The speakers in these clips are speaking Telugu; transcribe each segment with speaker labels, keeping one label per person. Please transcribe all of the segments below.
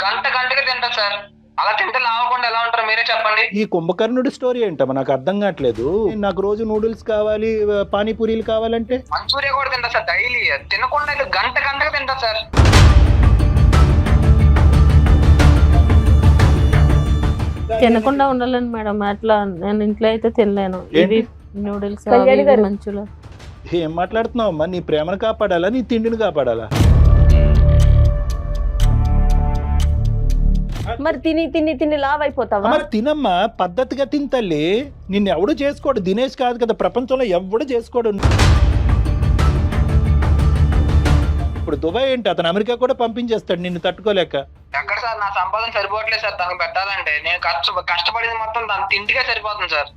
Speaker 1: గంటకి తింటా సార్. అలా తింటే లావకుండా ఎలా ఉంటారు మీరే చెప్పండి.
Speaker 2: ఈ కుంభకర్ణుడి స్టోరీ ఏంటమ్మా నాకు అర్థం కావట్లేదు. నాకు రోజు నూడిల్స్ కావాలి, పానీపూరీలు కావాలంటే
Speaker 1: మంచూరియా కూడా తింటా సార్ డైలీ. తినకుండా అయితే గంటకి తింటా సార్.
Speaker 3: తినకుండా ఉండాలని మేడం, అట్లా నేను ఇంట్లో అయితే తినలేను. ఇవి నూడిల్స్ మంచులో.
Speaker 2: ఏం మాట్లాడుతున్నావు అమ్మా? నీ ప్రేమను కాపాడాలా, నీ తిండిని కాపాడాలా?
Speaker 4: మరి తిని తిని తిని లావ్ అయిపోతావా?
Speaker 2: మరి తినమ్మా, పద్ధతిగా తిని తల్లి. నిన్ను ఎవడు చేసుకోడు. దినేష్ కాదు కదా, ప్రపంచంలో ఎవడు చేసుకోడు. ఇప్పుడు దుబాయ్ ఏంటి, అతను అమెరికా కూడా పంపించేస్తాడు నిన్ను తట్టుకోలేక.
Speaker 1: ఎక్కడ సార్ నా సంపాదన సరిపోవట్లేదు సార్ తనకు పెట్టాలంటే. నేను కష్టపడింది మొత్తం తన తిండికే సరిపోతుంది సార్.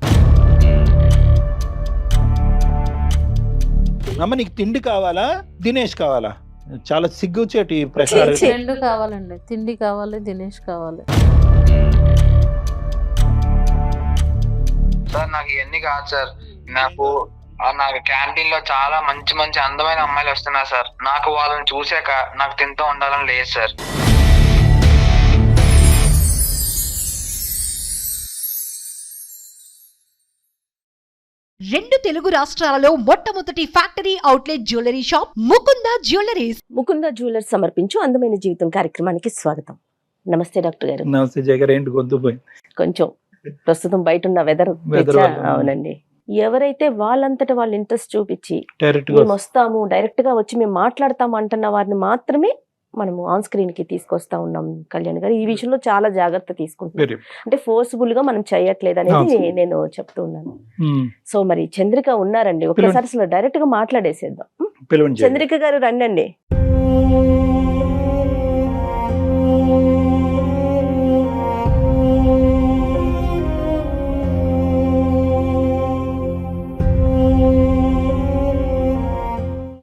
Speaker 2: అమ్మ నీకు తిండి కావాలా, దినేష్ కావాలా? చాలా సిగ్గుచేటి ప్రశ్న.
Speaker 3: రెండు కావాలండి, తిండి కావాలి, దినేష్ కావాలి.
Speaker 1: సార్ నాకు ఇవన్నీ కాదు సార్. నాకు క్యాంటీన్ లో చాలా మంచి మంచి అందమైన అమ్మాయిలు వస్తున్నారు సార్. నాకు వాళ్ళని చూసాక నాకు తింటూ ఉండాలని లేదు సార్.
Speaker 5: రెండు తెలుగు రాష్ట్రాలలో మొట్టమొదటి factory outlet jewellery shop Mukunda jewelleries.
Speaker 4: Mukunda jewellers సమర్పించు అందమైన జీవితం కార్యక్రమానికి స్వాగతం. నమస్తే డాక్టర్ గారు.
Speaker 2: నమస్తే జగర్. ఏంటి గొంతు పోయింది
Speaker 4: కొంచెం ప్రస్తుతం బయట ఉన్న వెదర్. అవునండి. ఎవరైతే వాళ్ళంతటా వాళ్ళు ఇంట్రెస్ట్ చూపించి మేము వస్తాము, డైరెక్ట్ గా వచ్చి మేము మాట్లాడతాము అంటున్న వారిని మాత్రమే మనము ఆన్ స్క్రీన్ కి తీసుకొస్తా ఉన్నాం కళ్యాణ్ గారు. ఈ విషయంలో చాలా జాగ్రత్త తీసుకుంటున్నాం. అంటే ఫోర్స్ఫుల్ గా మనం చేయట్లేదు అనేది నేను చెప్తూ ఉన్నాను. సో మరి చంద్రిక ఉన్నారండి, ఒకసారి అసలు డైరెక్ట్ గా మాట్లాడేసేద్దాం. చంద్రిక గారు రండి.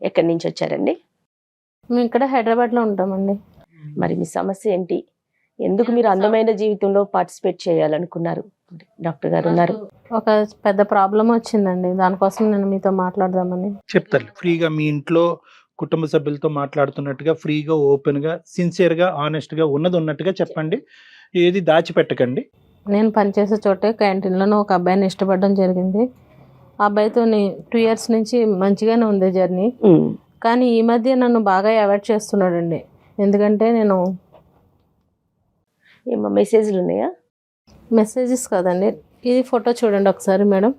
Speaker 4: ఎక్కడి నుంచి వచ్చారండి?
Speaker 3: మేము ఇక్కడ హైదరాబాద్ లో ఉంటామండి.
Speaker 4: మరి మీ సమస్య ఏంటి? ఎందుకు మీరు అందమైన జీవితంలో పార్టిసిపేట్ చేయాలనుకున్నారు? డాక్టర్ గారు ఉన్నారు.
Speaker 3: ఒక పెద్ద ప్రాబ్లం వచ్చిందండి, దానికోసం నేను మీతో మాట్లాడదామని.
Speaker 2: చెప్తారు ఫ్రీగా, మీ ఇంట్లో కుటుంబ సభ్యులతో మాట్లాడుతున్నట్టుగా ఫ్రీగా, ఓపెన్ గా, సిన్సియర్ గా, ఆనెస్ట్ గా ఉన్నది ఉన్నట్టుగా చెప్పండి. ఏది దాచిపెట్టకండి.
Speaker 3: నేను పనిచేసే చోటే క్యాంటీన్లోనే ఒక అబ్బాయిని ఇష్టపడడం జరిగింది. ఆ అబ్బాయితో 2 years నుంచి మంచిగానే ఉంది జర్నీ. కానీ ఈ మధ్య నన్ను బాగా అవాయిడ్ చేస్తున్నాడండి. ఎందుకంటే నేను
Speaker 4: మెసేజ్లు ఉన్నాయా?
Speaker 3: మెసేజెస్ కాదండి, ఇది ఫోటో చూడండి ఒకసారి మేడం.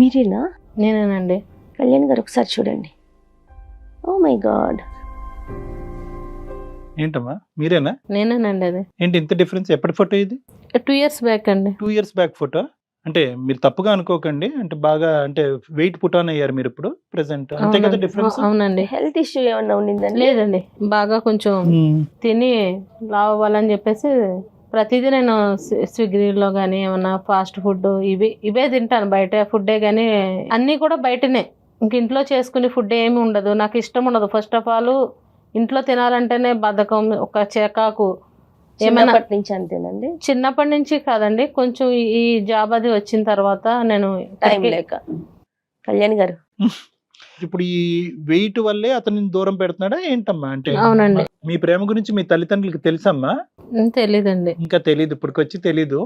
Speaker 4: మీరేనా?
Speaker 3: నేనేనండి.
Speaker 4: కళ్యాణ్ గారు ఒకసారి చూడండి. Oh my god.
Speaker 2: ఏంటమ్మా మీరేనా?
Speaker 3: నేనేనండి. అది
Speaker 2: ఏంటి ఇంత డిఫరెన్స్? ఎప్పటి ఫోటో ఇది?
Speaker 3: 2 years బ్యాక్ అండి.
Speaker 2: 2 years బ్యాక్ ఫోటో. అంటే మీరు తప్పుగా అనుకోకండి, అంటే బాగా అంటే వెయిట్ పుట్ ఆన్ అయ్యారు మీరు ఇప్పుడు ప్రెసెంట్, అంతే కదా డిఫరెన్స్?
Speaker 3: అవునండి.
Speaker 4: హెల్త్ ఇష్యూ ఏమన్నా ఉండిందండి?
Speaker 3: లేదండి, బాగా కొంచెం తిని లావ్ అవ్వాలని చెప్పేసి ప్రతిదీ నేను స్విగ్గీలో కానీ ఏమన్నా ఫాస్ట్ ఫుడ్ ఇవే తింటాను. బయట ఫుడ్డే కానీ అన్నీ కూడా బయటనే. ఇంక ఇంట్లో చేసుకునే ఫుడ్ ఏమి ఉండదు, నాకు ఇష్టం ఉండదు. ఫస్ట్ ఆఫ్ ఆల్ ఇంట్లో తినాలంటేనే బద్ధకం, ఒక చికాకు.
Speaker 4: చిన్నప్పటి నుంచి అంతేనండి?
Speaker 3: చిన్నప్పటి నుంచి కాదండి, కొంచెం ఈ జాబ్ అది వచ్చిన తర్వాత నేను
Speaker 4: టైం లేక. కళ్యాణ్ గారు
Speaker 2: ఇప్పుడు ఈ వెయిట్ వల్లే అతన్ని దూరం పెడుతున్నాడా ఏంటమ్మా? అంటే
Speaker 3: అవునండి.
Speaker 2: మీ ప్రేమ గురించి మీ తల్లిదండ్రులకి తెలుసమ్మా?
Speaker 3: తెలీదండి.
Speaker 2: ఇంకా తెలీదు, ఇప్పటికొచ్చి తెలీదు.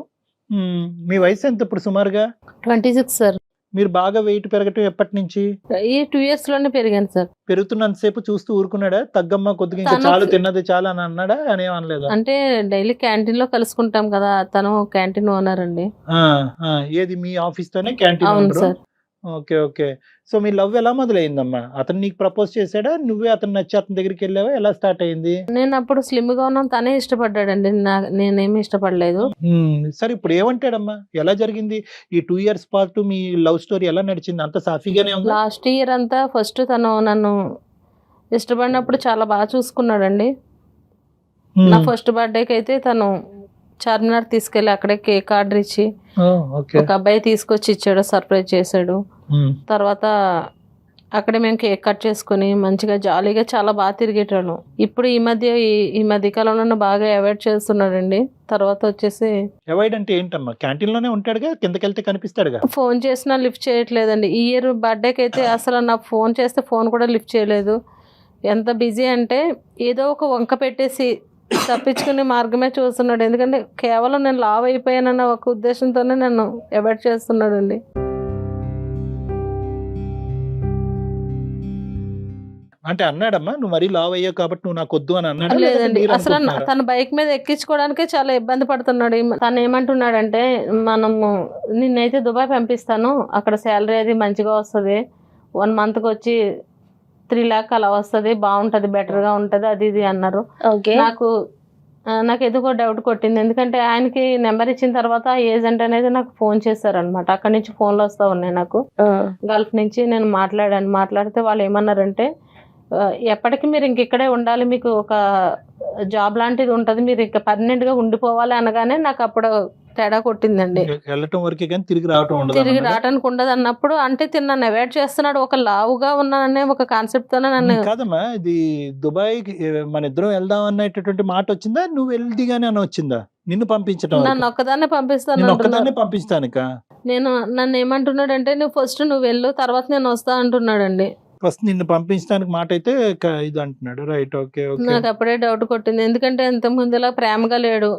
Speaker 2: మీ వయసు ఎంత ఇప్పుడు సుమారుగా?
Speaker 3: 26 సార్.
Speaker 2: మీరు బాగా వెయిట్ పెరగటం ఎప్పటి నుంచి?
Speaker 3: ఈ 2 years లోనే పెరిగాను సార్.
Speaker 2: పెరుగుతున్నంతసేపు చూస్తూ ఊరుకున్నాడా? తగ్గమ్మా కొద్దిగా, ఇంకా చాలు తిన్నది చాలా అని అన్నాడా? అని అనలేదా?
Speaker 3: అంటే డైలీ క్యాంటీన్ లో కలుసుకుంటాం కదా, తను క్యాంటీన్ ఓనర్ అండి.
Speaker 2: ఏది మీ ఆఫీస్ తోనే క్యాంటీన్?
Speaker 3: అవును సార్.
Speaker 2: Okay okay. సో మీ లవ్ ఎలా మొదలైందమ్మా? అతను నీకు ప్రపోజ్ చేశాడా, నువ్వే అతను నచ్చి అతని దగ్గరికి వెళ్ళావా? ఎలా స్టార్ట్ అయింది?
Speaker 3: నేను అప్పుడు స్లిమ్ గా ఉన్నాను, తనే ఇష్టపడ్డాడండి, నేనేమి ఇష్టపడలేదు.
Speaker 2: సరే ఇప్పుడు ఏమంటాడమ్మా? ఎలా జరిగింది ఈ 2 years పాటు మీ లవ్ స్టోరీ? ఎలా నడిచింది? అంత సాఫీగానే ఉంది?
Speaker 3: లాస్ట్ ఇయర్ అంతా ఫస్ట్ తను నన్ను ఇష్టపడినప్పుడు చాలా బాగా చూసుకున్నాడండి. నా ఫస్ట్ బర్త్డేకి అయితే తను చార్మినార్ తీసుకెళ్ళి అక్కడే కేక్ ఆర్డర్ ఇచ్చి ఒక అబ్బాయి తీసుకొచ్చి ఇచ్చాడు, సర్ప్రైజ్ చేశాడు. తర్వాత అక్కడే మేము కేక్ కట్ చేసుకుని మంచిగా జాలీగా చాలా బాగా తిరిగేటోళ్ళం. ఇప్పుడు ఈ మధ్య కాలంలో బాగా అవాయిడ్ చేస్తున్నాడండి. తర్వాత వచ్చేసి
Speaker 2: అవాయిడ్ అంటే ఏంటమ్మా? క్యాంటీన్ లోనే ఉంటాడుగా, కిందకెళ్తే కనిపిస్తాడుగా.
Speaker 3: ఫోన్ చేసినా లిఫ్ట్ చేయట్లేదండి. ఈ ఇయర్ బర్త్డేకి అయితే అసలు నాకు ఫోన్ చేస్తే ఫోన్ కూడా లిఫ్ట్ చేయలేదు. ఎంత బిజీ అంటే ఏదో ఒక వంక పెట్టేసి తప్పించుకునే మార్గమే చూస్తున్నాడు. ఎందుకంటే కేవలం నేను లావ్ అయిపోయానన్న ఒక ఉద్దేశంతోనే నన్ను అవాయిడ్ చేస్తున్నాడండి.
Speaker 2: అంటే అన్నాడమ్మా నువ్వు మరీ లావ్ అయ్యావు కాబట్టి నువ్వు నాకు వద్దు అని అన్నాడు?
Speaker 3: లేదండి, అసలు తన బైక్ మీద ఎక్కించుకోవడానికే చాలా ఇబ్బంది పడుతున్నాడు. తను ఏమంటున్నాడంటే, మనము నిన్నైతే దుబాయ్ పంపిస్తాను, అక్కడ శాలరీ అది మంచిగా వస్తుంది, 1 monthకి వచ్చి 3 lakhs అలా వస్తుంది, బాగుంటది, బెటర్ గా ఉంటది, అది ఇది అన్నారు. నాకు ఎందుకో డౌట్ కొట్టింది. ఎందుకంటే ఆయనకి నెంబర్ ఇచ్చిన తర్వాత ఏజెంట్ అనేది నాకు ఫోన్ చేశారనమాట. అక్కడి నుంచి ఫోన్లు వస్తా ఉన్నాయి నాకు. గల్ఫ్ నుంచి నేను మాట్లాడితే వాళ్ళు ఏమన్నారంటే, ఎప్పటికీ మీరు ఇక్కడే ఉండాలి, మీకు ఒక జాబ్ లాంటిది ఉంటుంది, మీరు ఇంకా పర్మనెంట్ గా ఉండిపోవాలి అనగానే నాకు అప్పుడు తేడా కొట్టిందండి.
Speaker 2: వెళ్ళటం వరకే కానీ తిరిగి
Speaker 3: రావడానికి ఉండదు అన్నప్పుడు, అంటే నన్ను అవాయిడ్ చేస్తున్నాడు, ఒక లావుగా ఉన్నాననే ఒక కాన్సెప్ట్ తోనే నన్ను.
Speaker 2: కాదమ్మా, ఇది దుబాయ్ మన ఇద్దరం వెళ్దాం అన్నటువంటి మాట వచ్చిందా, నువ్వు వెళ్దిగానే అని వచ్చిందా? నిన్ను పంపించడం?
Speaker 3: నన్ను ఒక్కదాన్నే
Speaker 2: పంపిస్తానుక.
Speaker 3: నన్ను ఏమంటున్నాడు అంటే, నువ్వు ఫస్ట్ నువ్వు వెళ్ళు, తర్వాత నేను వస్తా అంటున్నాడండి.
Speaker 2: ఫస్ట్ నిన్ను పంపించడానికి మాట అయితే ఇది అంటున్నాడు. Right, okay.
Speaker 3: నాకు అప్పుడే డౌట్ కొట్టింది. ఎందుకంటే ఇంత ముందులా ప్రేమగా లేడు,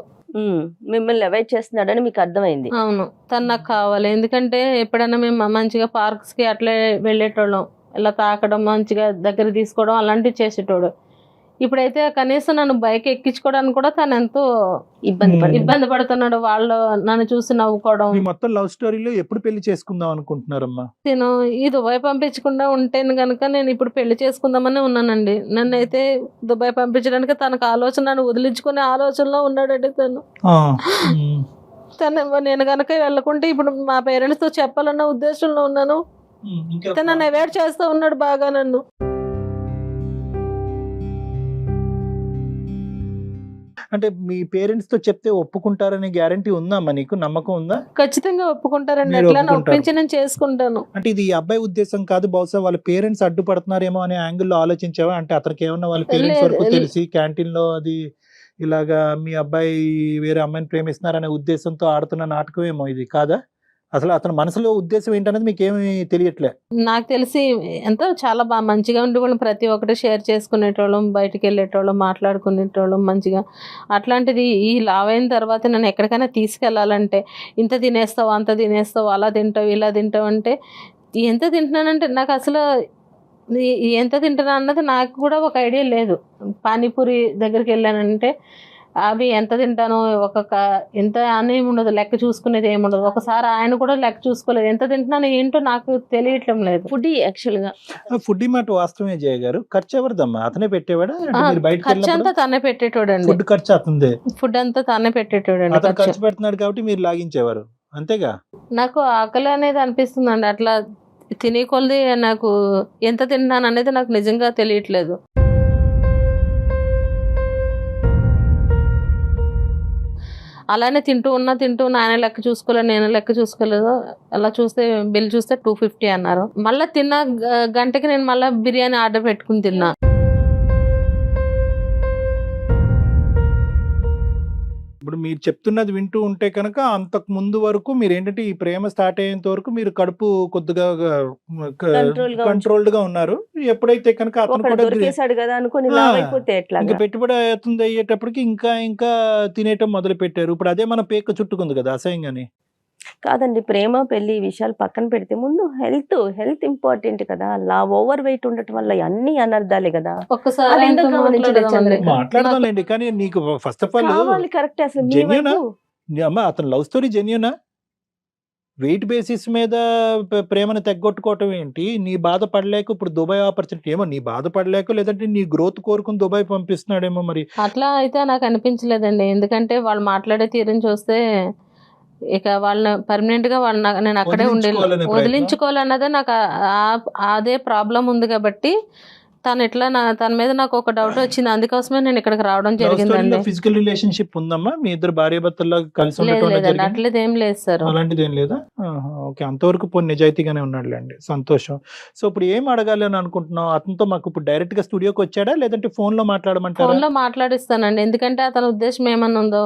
Speaker 4: మిమ్మల్ని అవాయిడ్ చేస్తున్నాడని మీకు అర్థమైంది.
Speaker 3: అవును, తను నాకు కావాలి. ఎందుకంటే ఎప్పుడైనా మేము మంచిగా పార్క్స్ కి అట్లే వెళ్ళేటోళ్ళం, ఇలా తాకడం, మంచిగా దగ్గర తీసుకోవడం అలాంటివి చేసేటోడు. ఇప్పుడైతే కనీసం నన్ను బైక్ ఎక్కించుకోవడానికి కూడా తను ఎంతో ఇబ్బంది పడుతున్నాడు. వాళ్ళు నన్ను చూసి నవ్వుకోవడం.
Speaker 2: మొత్తం లవ్ స్టోరీలో ఎప్పుడు పెళ్లి చేసుకుందాం అనుకుంటున్నారమ్మా?
Speaker 3: నేను ఈ దుబాయ్ పంపించకుండా ఉంటేను కనుక నేను ఇప్పుడు పెళ్లి చేసుకుందామని ఉన్నానండి. నన్ను అయితే దుబాయ్ పంపించడానికి తనకు ఆలోచన, నన్ను వదిలించుకునే ఆలోచనలో ఉన్నాడండి తను. నేను కనుక వెళ్ళకుంటే ఇప్పుడు మా పేరెంట్స్ తో చెప్పాలన్న ఉద్దేశంలో ఉన్నాను. నన్ను అవాయిడ్ చేస్తూ ఉన్నాడు బాగా నన్ను.
Speaker 2: అంటే మీ పేరెంట్స్ తో చెప్తే ఒప్పుకుంటారనే గ్యారంటీ ఉందమ్మా? నీకు నమ్మకం ఉందా?
Speaker 3: ఖచ్చితంగా ఒప్పుకుంటారండి. ఎట్లా ఒప్పించి నేను చేసుకుంటాను.
Speaker 2: అంటే ఇది ఈ అబ్బాయి ఉద్దేశం కాదు, బహుశా వాళ్ళ పేరెంట్స్ అడ్డుపడుతున్నారేమో అనే యాంగిల్లో ఆలోచించావా? అంటే అతనికి ఏమన్నా వాళ్ళ పేరెంట్స్ వరకు తెలిసి క్యాంటీన్ లో అది ఇలాగా మీ అబ్బాయి వేరే అమ్మాయిని ప్రేమిస్తున్నారనే ఉద్దేశంతో ఆడుతున్న నాటకం ఏమో ఇది కాదా? అసలు అతని మనసులో ఉద్దేశం ఏంటనేది మీకు ఏమి తెలియట్లే?
Speaker 3: నాకు తెలిసి ఎంతో చాలా బాగా మంచిగా ఉండేవాళ్ళం, ప్రతి ఒక్కటి షేర్ చేసుకునేటోళ్ళం, బయటికి వెళ్ళేటోళ్ళం, మాట్లాడుకునేటోళ్ళం మంచిగా. అట్లాంటిది ఈ లావ్ అయిన తర్వాత నన్ను ఎక్కడికైనా తీసుకెళ్ళాలంటే, ఇంత తినేస్తావు, అంత తినేస్తావు, అలా తింటావు, ఇలా తింటావు అంటే, ఎంత తింటున్నానంటే నాకు అసలు ఎంత తింటున్నా అన్నది నాకు కూడా ఒక ఐడియా లేదు. పానీపూరి దగ్గరికి వెళ్ళానంటే అవి ఎంత తింటానో ఎంత అని ఉండదు, లెక్క చూసుకునేది ఏముండదు. ఒకసారి ఆయన కూడా లెక్క చూసుకోలేదు, ఎంత తింటున్నాను ఏంటో నాకు తెలియటం లేదు.
Speaker 4: ఫుడ్ యాక్చువల్ గా
Speaker 2: ఫుడ్ మాట వాస్తవమే జయ గారు. ఖర్చు ఎవరిదమ్మా? అతనే పెట్టేవాడా?
Speaker 3: ఖర్చు అంతా తనే పెట్టేటోడండి.
Speaker 2: ఫుడ్ ఖర్చు అతనిదే?
Speaker 3: ఫుడ్ అంతా తనే పెట్టేటోడండి.
Speaker 2: ఖర్చు పెడుతున్నాడు కాబట్టి మీరు లాగించేవారు అంతేగా?
Speaker 3: నాకు ఆకలి అనేది అనిపిస్తుందండి, అట్లా తినే కొలది నాకు ఎంత తిన్నాను అనేది నాకు నిజంగా తెలియట్లేదు. అలానే తింటూ ఉన్నా ఆయన లెక్క చూసుకోలేదు, నేను లెక్క చూసుకోలేదు. అలా చూస్తే బిల్ చూస్తే 250 అన్నారు. మళ్ళీ తిన్న గంటకి నేను మళ్ళీ బిర్యానీ ఆర్డర్ పెట్టుకుని తిన్నా.
Speaker 2: ఇప్పుడు మీరు చెప్తున్నది వింటూ ఉంటే కనుక అంతకు ముందు వరకు మీరు ఏంటంటే ఈ ప్రేమ స్టార్ట్ అయ్యేంత వరకు మీరు కడుపు కొద్దిగా కంట్రోల్డ్ గా ఉన్నారు. ఎప్పుడైతే కనుక అతను కూడా ఇంకా పెట్టుబడి అవుతుంది అయ్యేటప్పటికి ఇంకా ఇంకా తినేయటం మొదలు పెట్టారు. ఇప్పుడు అదే మన పేక చుట్టుకుంది కదా అసహ్యంగాని.
Speaker 4: కాదండి, ప్రేమ పెళ్లి విషయాలు పక్కన పెడితే ముందు హెల్త్ ఇంపార్టెంట్ కదా. ఓవర్ వెయిట్ ఉండటం వల్ల అన్ని అనర్థాలే కదా.
Speaker 2: మాట్లాడదాంలేండి, కానీ నీకు ఫస్ట్ ఆఫ్ ఆల్
Speaker 4: కరెక్ట్. అసలు
Speaker 2: జెన్యూనా అమ్మా అతను లవ్ స్టోరీ? జెన్యూనా? వెయిట్ బేసిస్ మీద ప్రేమను తెగ్గొట్టుకోవటం ఏంటి? నీ బాధపడలేక ఇప్పుడు దుబాయ్ ఆపర్చునిటీ ఏమో నీ బాధపడలేక, లేదంటే నీ గ్రోత్ కోరుకుని దుబాయ్ పంపిస్తున్నాడేమో. మరి
Speaker 3: అట్లా అయితే నాకు అనిపించలేదండి. ఎందుకంటే వాళ్ళు మాట్లాడే తీరుని చూస్తే ఇక వాళ్ళని పర్మనెంట్ గా నేను అక్కడే వదిలించుకోవాలన్నదే నాకు అదే ప్రాబ్లం ఉంది కాబట్టి తను ఎట్లా తన మీద నాకు ఒక డౌట్ వచ్చింది, అందుకోసమే నేను ఇక్కడికి రావడం జరిగిందండి.
Speaker 2: ఫిజికల్ రిలేషన్షిప్ ఉందమ్మా మీ ఇద్దరు భార్యాభర్తల్లో కలిసి
Speaker 3: లేదు
Speaker 2: ఉండటం
Speaker 3: లేదండి, అట్లేదు ఏం లేదు సార్.
Speaker 2: అలాంటిది ఏం లేదా? ఓకే, అంతవరకు పోనీ నిజాయితీగానే ఉన్నాడులేండి, సంతోషం. సో ఇప్పుడు ఏం అడగాలి అని అనుకుంటున్నావు అతనితో? మాకు ఇప్పుడు డైరెక్ట్ గా స్టూడియోకి వచ్చాడా లేదంటే ఫోన్ లో మాట్లాడమంటారా?
Speaker 3: ఫోన్ లో మాట్లాడిస్తానండి, ఎందుకంటే అతని ఉద్దేశం ఏమన్నా ఉందో,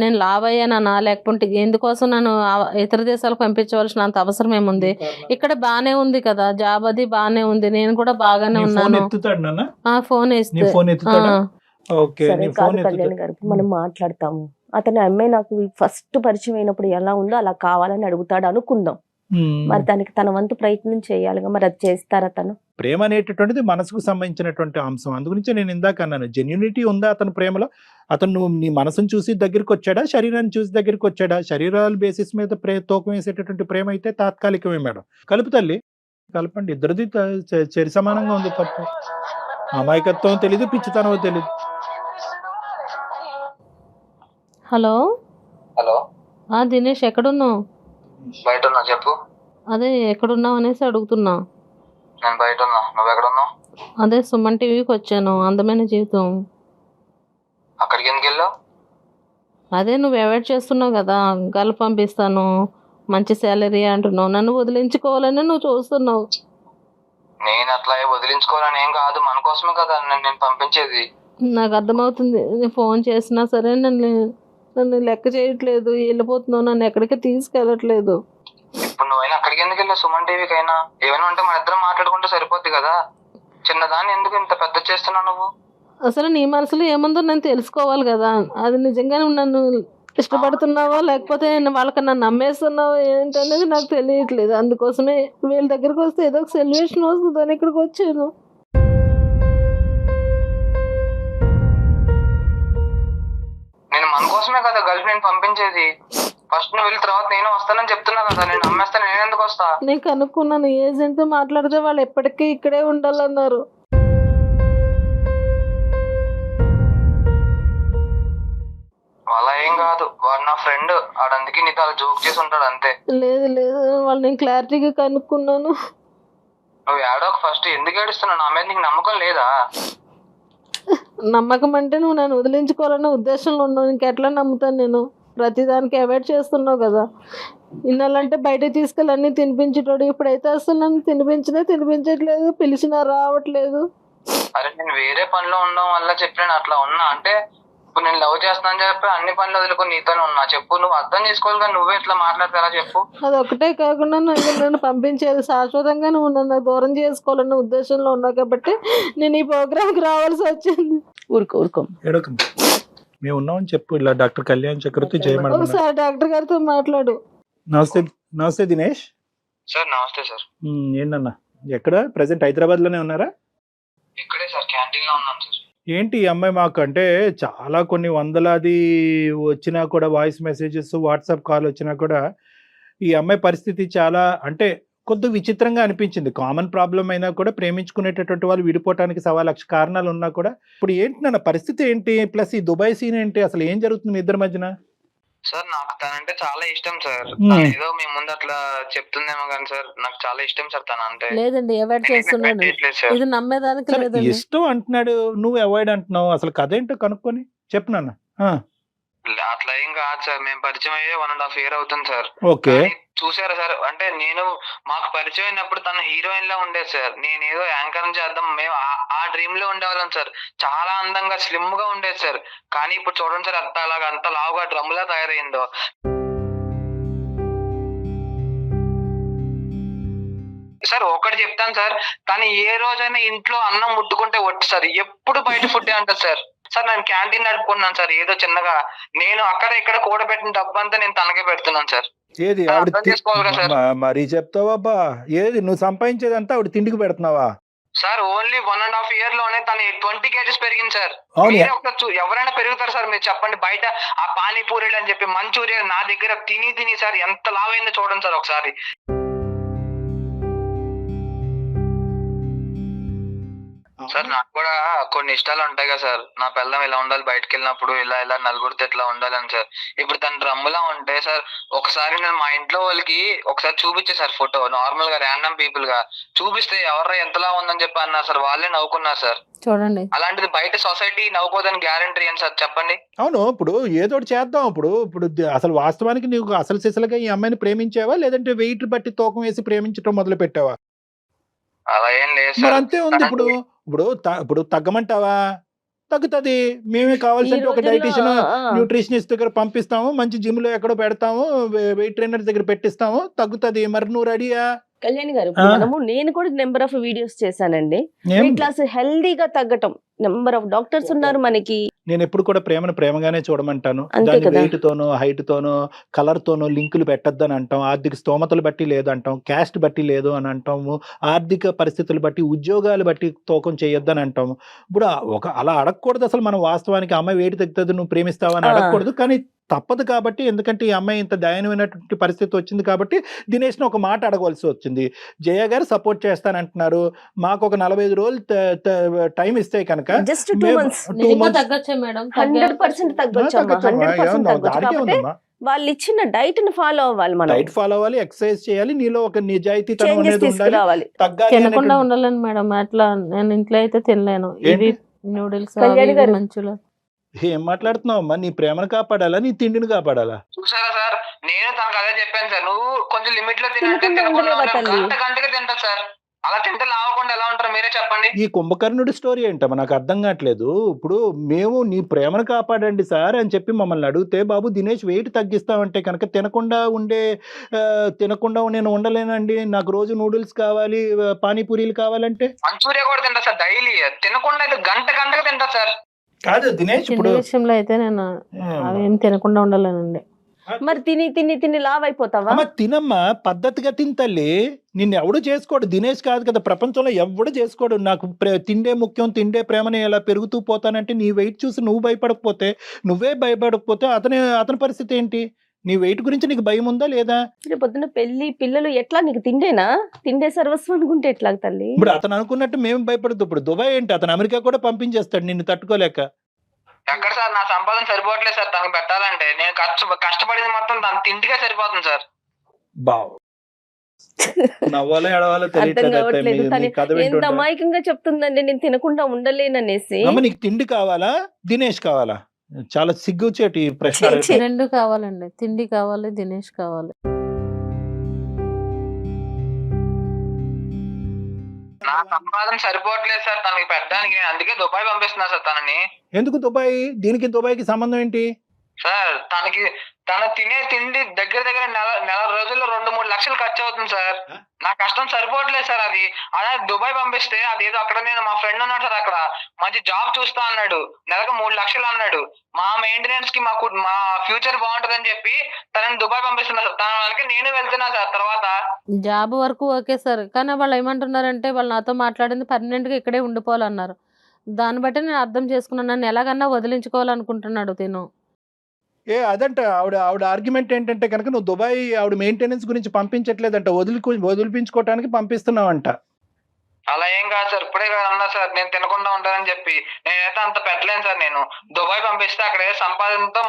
Speaker 3: నేను లావ్ అయ్యానా లేకపోతే ఎందుకోసం నన్ను ఇతర దేశాలకు పంపించవలసిన అంత అవసరం ఏముంది? ఇక్కడ బానే ఉంది కదా, జాబ్ అది బానే ఉంది, నేను కూడా బాగానే ఉన్నాను.
Speaker 2: ఎత్తుతాడు నాన్న?
Speaker 3: ఫోన్ ఇస్తే
Speaker 2: ఫోన్ ఎత్తుతాడా? ఓకే,
Speaker 4: సరే కాదు కళ్యాణ్ గారు, మనం మాట్లాడతాము. అతని అమ్మాయి నాకు ఫస్ట్ పరిచయం అయినప్పుడు ఎలా ఉందో అలా కావాలని అడుగుతాడు అనుకుందాం. మరి దానికి తన వంతు ప్రయత్నం చేయాలిగా, మరి అది చేస్తారా తను?
Speaker 2: ప్రేమ అనేటటువంటిది మనసుకు సంబంధించినటువంటి అంశం, అందుగురించి నేను ఇందాక అన్నాను, జెన్యూనిటీ ఉందా అతని ప్రేమలో? అతను నువ్వు నీ మనసును చూసి దగ్గరికి వచ్చాడా, శరీరాన్ని చూసి దగ్గరికి వచ్చాడా? శరీరాల బేసిస్ మీద తూకం వేసేటటువంటి ప్రేమ అయితే తాత్కాలికమే మేడం. కలుపు తల్లి, కలపండి, ఇద్దరిది చరి సమానంగా ఉంది. తప్పు అమాయకత్వం తెలీదు, పిచ్చితనం తెలీదు.
Speaker 3: హలో
Speaker 1: హలో,
Speaker 3: దినేష్ ఎక్కడున్నావు?
Speaker 1: బయట ఉన్నా, చెప్పు.
Speaker 3: అదే ఎక్కడున్నావు అనేసి అడుగుతున్నా.
Speaker 1: నేను బయట ఉన్నా, నువ్వు ఎక్కడ ఉన్నావు?
Speaker 3: అదే సుమన్ టీవీకి వచ్చాను, అందమైన జీవితం.
Speaker 1: అక్కడికి ఎందుకు వెళ్ళావు?
Speaker 3: అదే నువ్వు అవాయిడ్ చేస్తున్నావు కదా, గల్ఫ్ పంపిస్తాను మంచి శాలరీ అంటున్నావు, నన్ను వదిలించుకోవాలని నువ్వు చూస్తున్నావు.
Speaker 1: నేను అట్లా వదిలించుకోవాలని ఏం కాదు, మన కోసమే కదా నేను పంపించేది.
Speaker 3: నాకు అర్థమవుతుంది, నేను ఫోన్ చేసినా సరే నన్ను లెక్క చేయట్లేదు, వెళ్ళిపోతున్నావు, నన్ను ఎక్కడికి తీసుకెళ్ళట్లేదు.
Speaker 1: ఇప్పుడు నువ్వైనా అక్కడికి ఎందుకు వెళ్ళావు? సుమన్ టీవీకి అయినా ఏమైనా ఉంటే మన ఇద్దరం మాట్లాడుకుంటే సరిపోద్ది కదా, చిన్నదాన్ని ఎందుకు ఇంత పెద్ద చేస్తున్నావు నువ్వు?
Speaker 3: అసలు నీ మనసులో ఏముందో నేను తెలుసుకోవాలి కదా, అది నిజంగా నువ్వు నన్ను ఇష్టపడుతున్నావో లేకపోతే వాళ్ళకి నన్ను నమ్మేస్తున్నావో ఏంటనేది నాకు తెలియట్లేదు. అందుకోసమే వీళ్ళ దగ్గరికి వస్తే ఏదో ఒక సొల్యూషన్ వస్తుందని ఇక్కడికి వచ్చాను.
Speaker 1: నేను మన కోసమే కదా గల్ఫ్ నేను పంపించేది. ఫస్ట్ నువ్వు వెళ్ళిన తర్వాత నేను వస్తానని చెప్తున్నా కదా, నేను నమ్మేస్తాను, నేను ఎందుకు వస్తా?
Speaker 3: నేను కనుక్కున్నాను, ఏజెంట్ తో మాట్లాడితే వాళ్ళు ఎప్పటికీ ఇక్కడే ఉండాలన్నారు.
Speaker 1: అలా ఏం కాదు, వాడు నా ఫ్రెండ్, ఆడందుకే నీతో అలా జోక్ చేసి ఉంటాడు అంతే.
Speaker 3: లేదు లేదు, వాళ్ళు నేను క్లారిటీగా కనుక్కున్నాను.
Speaker 1: నువ్వు ఏడోక ఫస్ట్, ఎందుకు ఏడుస్తున్నావు? నా మీద నీకు నమ్మకం లేదా?
Speaker 3: నమ్మకం అంటే నువ్వు నన్ను వదిలించుకోవాలన్న ఉద్దేశంలో ఉన్నావు, ఇంకెట్లా నమ్ముతాను నేను? ప్రతిదానికి అవాయిడ్ చేస్తున్నావు కదా. ఇన్నాళ్ళంటే బయటకు తీసుకెళ్ళి అన్నీ తినిపించేటోడు, ఇప్పుడైతే అసలు నన్ను తినిపించట్లేదు, పిలిచినా రావట్లేదు.
Speaker 1: అరే నేను వేరే పనిలో ఉండడం వల్ల చెప్పాను అట్లా ఉన్నా, అంటే ఇప్పుడు నేను లవ్ చేస్తున్నా అని చెప్పి అన్ని పనులు వదులుకొని నీతోనే ఉన్నా. చెప్పు, నువ్వు అర్థం చేసుకోవాలి కానీ నువ్వే ఇట్లా మాట్లాడతారా చెప్పు?
Speaker 3: అది ఒకటే కాకుండా నన్ను పంపించేది శాశ్వతంగా నువ్వు నన్ను దూరం చేసుకోవాలన్న ఉద్దేశంలో ఉన్నావు కాబట్టి నేను ఈ ప్రోగ్రామ్కి రావాల్సి వచ్చింది.
Speaker 4: ఊరుకో
Speaker 2: మేము ఉన్నామని చెప్పు, ఇలా డాక్టర్ కళ్యాణ్ చక్రవర్తి జయమేడం.
Speaker 3: ఒకసారి డాక్టర్ గారితో మాట్లాడు.
Speaker 2: నమస్తే దినేష్.
Speaker 1: సార్ నమస్తే సార్.
Speaker 2: ఏంటన్నా, ఎక్కడ ప్రెసెంట్ హైదరాబాద్ లోనే ఉన్నారా?
Speaker 1: ఇక్కడే సార్, క్యాంటీన్ లో ఉన్నాను సార్.
Speaker 2: ఏంటి ఈ అమ్మాయి మాకు అంటే చాలా కొన్ని వందలాది వచ్చినా కూడా, వాయిస్ మెసేజెస్, వాట్సాప్ కాల్ వచ్చినా కూడా ఈ అమ్మాయి పరిస్థితి చాలా అంటే కొద్దిగా విచిత్రంగా అనిపించింది. కామన్ ప్రాబ్లం అయినా కూడా ప్రేమించుకునేటటువంటి వాళ్ళు విడిపోవటానికి 1,00,000 కారణాలు ఉన్నా కూడా ఇప్పుడు ఏంటి నా పరిస్థితి ఏంటి? ప్లస్ ఈ దుబాయ్ సీన్ ఏంటి? అసలు ఏం జరుగుతుంది మీ ఇద్దరి మధ్యన?
Speaker 1: సార్ నాకు తనంటే చాలా ఇష్టం సార్. ఏదో మీ ముందు అట్లా చెప్తుందేమో కానీ సార్ నాకు చాలా ఇష్టం సార్ తన అంటే.
Speaker 3: లేదండి, అవాయిడ్ చేస్తున్నాను, ఇది నమ్మేదానికి లేదండి.
Speaker 2: ఇష్టం అంటున్నాడు, నువ్వు అవాయిడ్ అంటున్నావు, అసలు కథ ఏంటో కనుక్కొని చెప్పు నాన్న.
Speaker 1: అట్లా ఏం కాదు సార్, మేము పరిచయం అయ్యే 1.5 year అవుతుంది సార్.
Speaker 2: ఓకే,
Speaker 1: చూసారా సార్, అంటే మాకు పరిచయం అయినప్పుడు తన హీరోయిన్ లా ఉండేది సార్, నేను ఏదో యాంకర్ చేద్దాం మేము ఆ డ్రీమ్ లో ఉండేవాళ్ళం సార్. చాలా అందంగా స్లిమ్ గా ఉండేది సార్. కానీ ఇప్పుడు చూడండి సార్, అంత లావుగా డ్రమ్లా తయారైందో. సార్ ఒకటి చెప్తాను సార్, తను ఏ రోజైనా ఇంట్లో అన్నం ముట్టుకుంటే ఒట్టు సార్, ఎప్పుడు బయట ఫుడ్ అంటారు సార్. సార్ నేను క్యాంటీన్ నడుపుకున్నాను సార్, ఏదో చిన్నగా నేను అక్కడ ఇక్కడ కూడబెట్టిన డబ్బు అంతా నేను తనకే పెడుతున్నాను సార్.
Speaker 2: ఏది మరీ చెప్తావా? ఏది నువ్వు సంపాదించేదంతా ఆవిడ తిండికి పెడుతున్నావా?
Speaker 1: సార్ ఓన్లీ 1.5 year లోనే తను 20 kgs పెరిగింది సార్. ఎవరైనా పెరుగుతారు సార్, మీరు చెప్పండి. బయట ఆ పానీపూరీలు అని చెప్పి మంచూరియా నా దగ్గర తిని సార్ ఎంత లావైందో చూడండి సార్ ఒకసారి. సార్ నాకు కూడా కొన్ని ఇష్టాలు ఉంటాయి కదా సార్. నా పిల్లం ఇలా ఉండాలి, బయటకు వెళ్ళినప్పుడు ఇలా ఇలా నలుగురితో ఇట్లా ఉండాలని సార్. ఇప్పుడు తన డ్రమ్ములా ఉంటే సార్, ఒకసారి నేను మా ఇంట్లో వాళ్ళకి ఒకసారి చూపించే సార్ ఫోటో, నార్మల్ గా ర్యాండమ్ పీపుల్ గా చూపిస్తే ఎవరు ఎంతలా ఉందని చెప్పి అన్నారు సార్. వాళ్ళే నవ్వుకున్నారు సార్.
Speaker 3: చూడండి,
Speaker 1: అలాంటిది బయట సొసైటీ నవ్వుకోదని గ్యారంటీ ఏంటి సార్ చెప్పండి?
Speaker 2: అవును, ఇప్పుడు ఏదో ఒకటి చేద్దాం. ఇప్పుడు అసలు వాస్తవానికి నీకు అసలు సిసలుగా ఈ అమ్మాయిని ప్రేమించావా, లేదంటే వెయిట్ బట్టి తూకం వేసి ప్రేమించడం మొదలు పెట్టావా?
Speaker 1: అలా ఏం లేదు
Speaker 2: మరి
Speaker 1: సార్.
Speaker 2: అంతే ఉంది. ఇప్పుడు తగ్గమంటావా? తగ్గుతుంది. మేమే కావాల్సింటే ఒక డైటీషియన్, న్యూట్రిషనిస్ట్ దగ్గర పంపిస్తాము, మంచి జిమ్ లో ఎక్కడో పెడతాము, వెయిట్ ట్రైనర్ దగ్గర పెట్టిస్తాము, తగ్గుతుంది. మరి నువ్వు రెడీయా?
Speaker 4: కళ్యాణి గారు, ఇప్పుడు మనము నేను కూడా నెంబర్ ఆఫ్ వీడియోస్ చేశానండి. వెయిట్ లాస్ హెల్దీగా తగ్గటం, నెంబర్ ఆఫ్ డాక్టర్స్ ఉన్నారు మనకి.
Speaker 2: నేను ఎప్పుడు కూడా ప్రేమను ప్రేమగానే చూడమంటాను.
Speaker 4: అంతే
Speaker 2: దాని
Speaker 4: కదా.
Speaker 2: వెయిట్ తోనో, హైట్ తోనో, కలర్ తోనో లింకులు పెట్టద్దని అంటాం. ఆర్థిక స్తోమతలు బట్టి లేదు అంటాం, క్యాస్ట్ బట్టి లేదు అని అంటాము, ఆర్థిక పరిస్థితులు బట్టి, ఉద్యోగాలు బట్టి తూకం చేయొద్దని అంటాము. ఇప్పుడు అలా అడగకూడదు అసలు. మనం వాస్తవానికి అమ్మాయి వెయిట్ తగ్గుతుంది, నువ్వు ప్రేమిస్తావా అని అడగకూడదు. కానీ తప్పదు కాబట్టి, ఎందుకంటే ఈ అమ్మాయి ఇంత దయనీయమైనటువంటి పరిస్థితి వచ్చింది కాబట్టి దినేష్ని ఒక మాట అడగవలసి వచ్చింది. జయ గారు సపోర్ట్ చేస్తానంటున్నారు, మాకు ఒక 45 రోజులు టైం ఇస్తే కనుక
Speaker 4: జస్ట్ 2 months
Speaker 3: తగ్గొచ్చా మేడం?
Speaker 4: 100% తగ్గొచ్చు. 100% తగ్గొచ్చు. కాబట్టి వాళ్ళు ఇచ్చిన డైట్ ని ఫాలో అవ్వాలి. మనం
Speaker 2: డైట్ ఫాలో అవ్వాలి, ఎక్సర్సైజ్ చేయాలి, నీలో ఒక నిజాయితీ
Speaker 4: చేంజెస్ తీసుకురావాలి.
Speaker 3: తినకుండా ఉండాలని మేడం. అట్లా నేను ఇంట్లో అయితే తినలేను. ఇవి నూడిల్స్,
Speaker 4: కళ్యాణి గారు.
Speaker 3: మంచులు.
Speaker 2: ఏం మాట్లాడుతున్నావు అమ్మా? నీ ప్రేమను కాపాడాలా, నీ తిండిని కాపాడాలా?
Speaker 1: చూసారా సార్, నేను తనకు అదే చెప్పాను సార్. నువ్వు కొంచెం లిమిట్ లో
Speaker 4: తినకుండా ఉండలేవా తల్లి?
Speaker 1: గంటగా తింటా సార్. అలా తింటే లావకుండా ఎలా ఉంటారు మీరే చెప్పండి.
Speaker 2: ఈ కుంభకర్ణుడి స్టోరీ ఏంటమ్మా? నాకు అర్థం కావట్లేదు. ఇప్పుడు మేము నీ ప్రేమను కాపాడండి సార్ అని చెప్పి మమ్మల్ని అడిగితే, బాబు దినేష్ వెయిట్ తగ్గిస్తామంటే కనుక తినకుండా నేను ఉండలేనండి, నాకు రోజు నూడిల్స్ కావాలి, పానీపూరీలు కావాలంటే
Speaker 1: మంచూరియా కూడా తింటా సార్ డైలీ. తినకుండా అయితే గంటగా తింటా సార్.
Speaker 2: కాదు దినేష్,
Speaker 3: తిండి
Speaker 2: ఇప్పుడు
Speaker 3: విషయంలో అయితే నేను అవేం తినకుండా ఉండలేనండి.
Speaker 4: మరి తిని లావ్ అయిపోతావా?
Speaker 2: అమ్మ తినమ్మా, పద్ధతిగా తిని తల్లి. నిన్ను ఎవడు చేసుకోడు, దినేష్ కాదు కదా, ప్రపంచంలో ఎవడు చేసుకోడు. నాకు తిండే ముఖ్యం, తిండే ప్రేమని ఎలా పెరుగుతూ పోతానంటే, నీ వెయిట్ చూసి నువ్వు నువ్వే భయపడకపోతే అతని పరిస్థితి ఏంటి? నీ వెయిట్ గురించి నీకు భయం ఉందా లేదా?
Speaker 4: పొద్దున పెళ్లి పిల్లలు ఎట్లా, నీకు తిండే సర్వస్వం అనుకుంటే ఎట్లా తల్లి?
Speaker 2: ఇప్పుడు అతను అనుకున్నట్టు మేము భయపడదు. ఇప్పుడు దుబాయ్ ఏంటి, అతను అమెరికా కూడా పంపించేస్తాడు నిన్ను తట్టుకోలేక.
Speaker 1: ఎక్కడ సార్, నా సంపాదన సరిపోవట్లేదు సార్ తనకు పెట్టాలంటే. నేను కష్టపడింది మొత్తం తన తిండికే సరిపోతుంది సార్.
Speaker 2: బావ్ నవ్వాలో ఎడవాలో
Speaker 4: అర్థం కావట్లేదు.
Speaker 2: తెలియట్లేదు.
Speaker 4: ఎంత అమాయకంగా చెప్తుందండి, నేను తినకుండా ఉండలేననేసి.
Speaker 2: అమ్మ నీకు తిండి కావాలా, దినేష్ కావాలా? చాలా సిగ్గుచేటి ప్రశ్న.
Speaker 3: రెండు కావాలండి, తిండి కావాలి, దినేష్ కావాలి.
Speaker 1: నా సంపాదన సరిపోవట్లేదు సార్ తనకి పెట్టడానికి. నేను అందుకే దుబాయ్ పంపిస్తున్నా సార్ తనని.
Speaker 2: ఎందుకు దుబాయ్? దీనికి దుబాయ్కి సంబంధం ఏంటి
Speaker 1: సార్? తన తినే తిండి దగ్గర నెల రోజుల్లో 2-3 లక్షలు ఖర్చు అవుతుంది సార్. నా కష్టం సరిపోవట్లేదు సార్. అది అదే దుబాయ్ పంపిస్తే, అదేదో అక్కడ నేను మా ఫ్రెండ్ ఉన్నాడు సార్, అక్కడ మంచి జాబ్ చూస్తా అన్నాడు, నెలకు 3 లక్షలు అన్నాడు. మా మెయింటెనెన్స్ కి మా ఫ్యూచర్ బాగుంటదని చెప్పి తనని దుబాయ్ పంపిస్తున్నా సార్. తన వాళ్ళకి నేను వెళ్తున్నా సార్. తర్వాత
Speaker 3: జాబ్ వరకు ఓకే సార్, కానీ వాళ్ళు ఏమంటున్నారంటే, వాళ్ళు నాతో మాట్లాడింది పర్మనెంట్ గా ఇక్కడే ఉండిపోవాలన్నారు. దాన్ని బట్టి నేను అర్థం చేసుకున్నాను, నన్ను ఎలాగన్నా వదిలించుకోవాలనుకుంటున్నాడు తిను.
Speaker 2: అదంట ఆవిడ ఆర్గ్యుమెంట్ ఏంటంటే కనుక, నువ్వు దుబాయ్ ఆవిడ మెయింటెనెన్స్ గురించి పంపించట్లేదంట, వదిలిపించుకోవటానికి పంపిస్తున్నావంట.
Speaker 1: అలా ఏం కాదు సార్, ఇప్పుడే అన్నా సార్ నేను తినకుండా ఉంటానని చెప్పి. నేనైతే అంత పెట్టలేను సార్. నేను దుబాయ్ పంపిస్తే అక్కడ సంపాదనతో